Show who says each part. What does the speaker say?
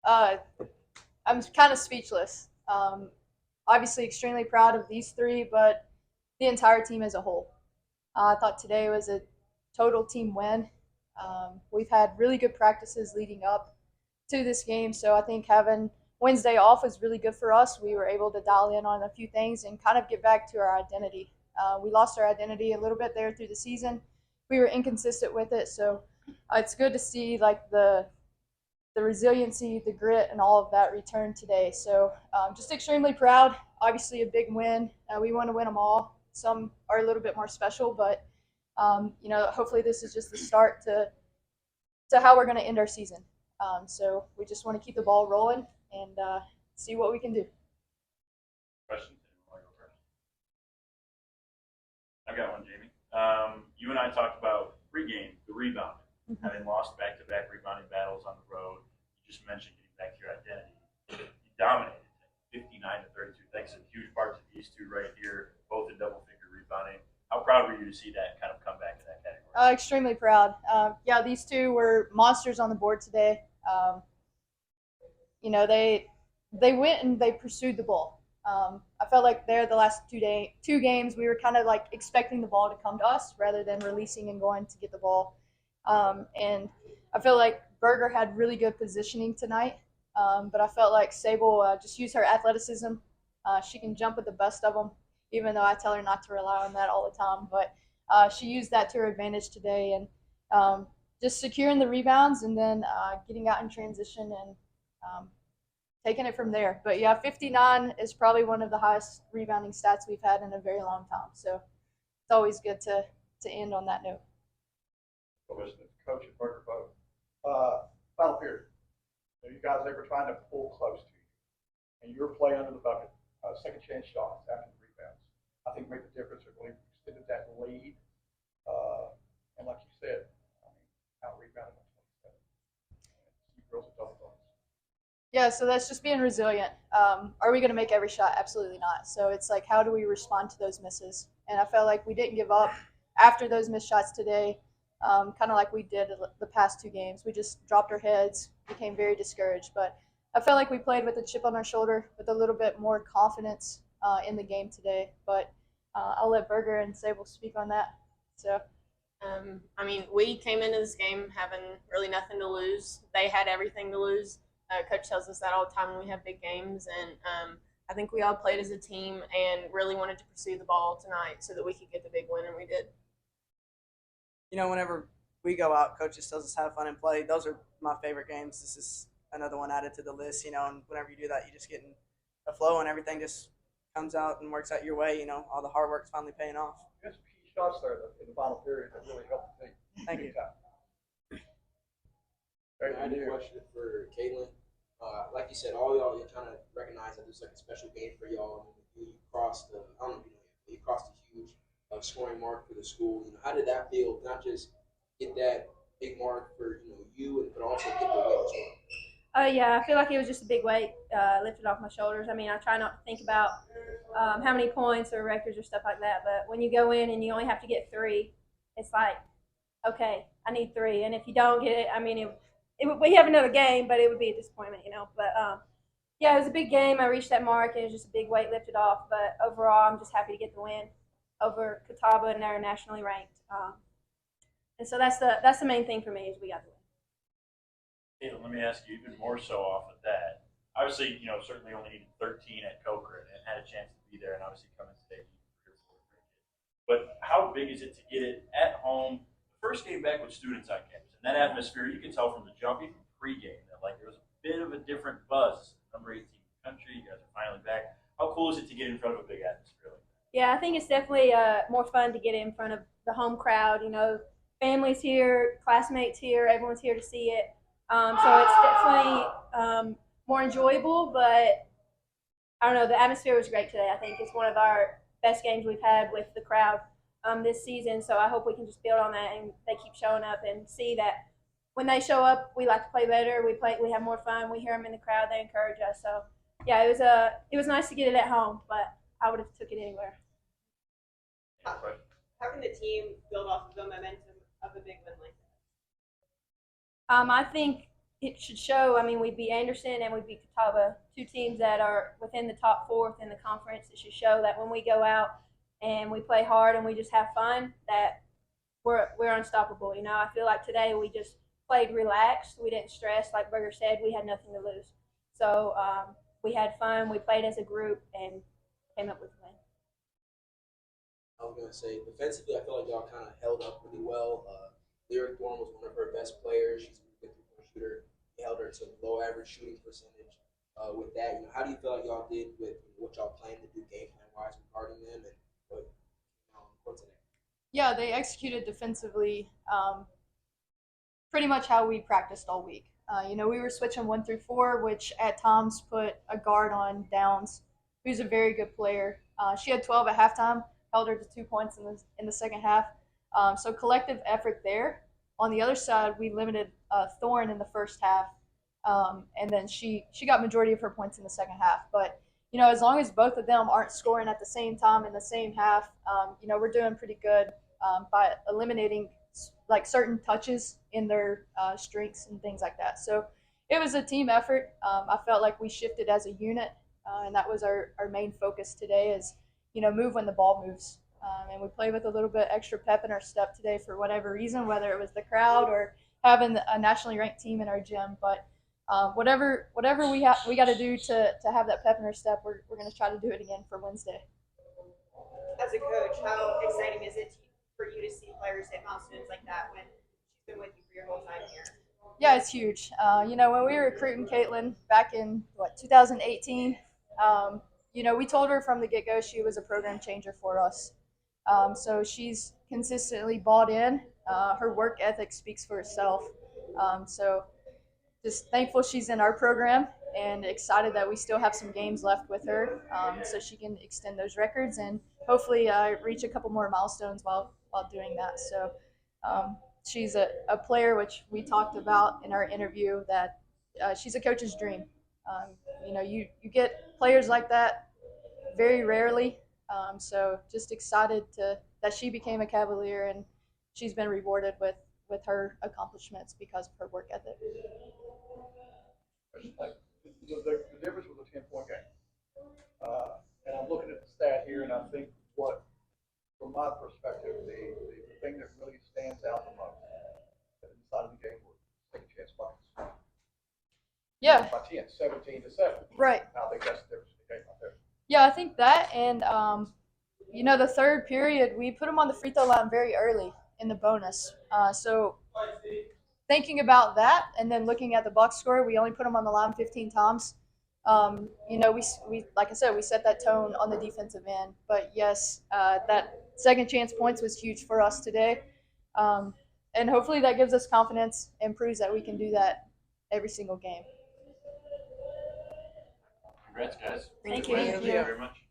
Speaker 1: Uh, I'm kind of speechless. Obviously, extremely proud of these three, but the entire team as a whole. I thought today was a total team win. We've had really good practices leading up to this game, so I think having Wednesday off was really good for us. We were able to dial in on a few things and kind of get back to our identity. We lost our identity a little bit there through the season. We were inconsistent with it, so it's good to see like the resiliency, the grit, and all of that return today. So just extremely proud. Obviously, a big win. We want to win them all. Some are a little bit more special, but hopefully this is just the start to how we're going to end our season. So we just want to keep the ball rolling and see what we can do.
Speaker 2: Questions? I've got one, Jamie. You and I talked about pregame, the rebound, having lost back-to-back rebounding battles on the road. You just mentioned getting back to your identity. You dominated 59 to 32. Thanks in huge part to these two right here, both in double-figure rebounding. How proud were you to see that kind of come back in that category?
Speaker 1: Extremely proud. Yeah, these two were monsters on the board today. They went and they pursued the ball. I felt like there the last two games we were kind of like expecting the ball to come to us rather than releasing and going to get the ball. And I feel like Berger had really good positioning tonight, but I felt like Sable just used her athleticism. She can jump with the best of them, even though I tell her not to rely on that all the time. But she used that to her advantage today, and just securing the rebounds and then getting out in transition and taking it from there. But yeah, 59 is probably one of the highest rebounding stats we've had in a very long time. So it's always good to end on that note.
Speaker 3: Listening to Coach and Berger both. Final period. Are you guys ever trying to pull close to you? And your play under the bucket, second chance shots after the rebounds, I think made the difference. It really extended that lead. And like you said, I mean, out rebounded on 27. You girls are double dogs.
Speaker 1: Yeah, so that's just being resilient. Are we going to make every shot? Absolutely not. So it's like, how do we respond to those misses? And I felt like we didn't give up after those missed shots today, kind of like we did the past two games. We just dropped our heads, became very discouraged. But I felt like we played with a chip on our shoulder, with a little bit more confidence in the game today. But I'll let Berger and Sable speak on that. So.
Speaker 4: We came into this game having really nothing to lose. They had everything to lose. Coach tells us that all the time when we have big games, and I think we all played as a team and really wanted to pursue the ball tonight so that we could get the big win, and we did.
Speaker 5: Whenever we go out, Coach just tells us have fun and play. Those are my favorite games. This is another one added to the list, and whenever you do that, you just get in a flow and everything just comes out and works out your way. All the hard work's finally paying off.
Speaker 3: You had some key shots there in the final period that really helped the team.
Speaker 5: Thank you.
Speaker 6: I had a question for Caitlin. Like you said, all y'all, you kind of recognize that this is like a special game for y'all. You crossed the, I don't know if you know, you crossed a huge scoring mark for the school. How did that feel? Not just get that big mark for you, but also get the win as well.
Speaker 7: Yeah, I feel like it was just a big weight lifted off my shoulders. I mean, I try not to think about how many points or records or stuff like that, but when you go in and you only have to get 3, it's like, okay, I need 3, and if you don't get it, I mean, we have another game, but it would be a disappointment, But yeah, it was a big game. I reached that mark, and it was just a big weight lifted off. But overall, I'm just happy to get the win over Catawba, and they're nationally ranked. And so that's the main thing for me is we got the win.
Speaker 2: Caitlin, let me ask you even more so off of that. Obviously, certainly only needed 13 at Cochran and had a chance to be there, and obviously come in today. But how big is it to get it at home? First game back with students on campus, and that atmosphere, you can tell from the jump, even pregame, that like there was a bit of a different buzz. Number 18 country, you guys are finally back. How cool is it to get in front of a big atmosphere like that?
Speaker 7: Yeah, I think it's definitely more fun to get in front of the home crowd. Families here, classmates here, everyone's here to see it. So it's definitely more enjoyable, but I don't know, the atmosphere was great today. I think it's one of our best games we've had with the crowd this season, so I hope we can just build on that and they keep showing up and see that when they show up, we like to play better. We have more fun. We hear them in the crowd. They encourage us. So yeah, it was nice to get it at home, but I would have took it anywhere.
Speaker 4: How can the team build off of the momentum of a big win like that?
Speaker 7: I think it should show. I mean, we beat Anderson and we beat Catawba, two teams that are within the top fourth in the conference. It should show that when we go out and we play hard and we just have fun, that we're unstoppable. You know, I feel like today we just played relaxed. We didn't stress. Like Berger said, we had nothing to lose. So we had fun. We played as a group and came up with a win.
Speaker 6: I was gonna say defensively, I feel like y'all kind of held up really well. Lyric Thorne was one of her best players. She's a good three-point shooter. He held her to a low average shooting percentage. With that, how do you feel like y'all did with what y'all plan to do game plan wise regarding them and what on the court today?
Speaker 1: Yeah, they executed defensively pretty much how we practiced all week. We were switching 1 through 4, which at times put a guard on Downs, who's a very good player. She had 12 at halftime, held her to 2 points in the second half. So collective effort there. On the other side, we limited Thorne in the first half, and then she got majority of her points in the second half. But as long as both of them aren't scoring at the same time in the same half, we're doing pretty good by eliminating like certain touches in their strengths and things like that. So it was a team effort. I felt like we shifted as a unit, and that was our main focus today is, move when the ball moves. And we played with a little bit extra pep in our step today for whatever reason, whether it was the crowd or having a nationally ranked team in our gym. But whatever we got to do to have that pep in our step, we're going to try to do it again for Wednesday.
Speaker 8: As a coach, how exciting is it for you to see players hit milestones like that when she's been with you for your whole time here?
Speaker 1: Yeah, it's huge. When we were recruiting Caitlin back in 2018, we told her from the get-go she was a program changer for us. So she's consistently bought in. Her work ethic speaks for itself. So just thankful she's in our program and excited that we still have some games left with her, so she can extend those records and hopefully reach a couple more milestones while doing that. So she's a player, which we talked about in our interview, that she's a coach's dream. You get players like that very rarely. So just excited that she became a Cavalier and she's been rewarded with her accomplishments because of her work ethic.
Speaker 3: The difference was a 10-point game. And I'm looking at the stat here, and I think from my perspective, the thing that really stands out the most inside of the game was second chance buckets.
Speaker 1: Yeah.
Speaker 3: By 10, 17-7.
Speaker 1: Right.
Speaker 3: I think that's the difference in the game right there.
Speaker 1: Yeah, I think that, and the third period, we put them on the free throw line very early in the bonus. So thinking about that and then looking at the box score, we only put them on the line 15 times. We like I said, we set that tone on the defensive end. But yes, that second chance points was huge for us today. And hopefully that gives us confidence and proves that we can do that every single game.
Speaker 2: Congrats, guys.
Speaker 7: Thank you.
Speaker 2: Thank you very much.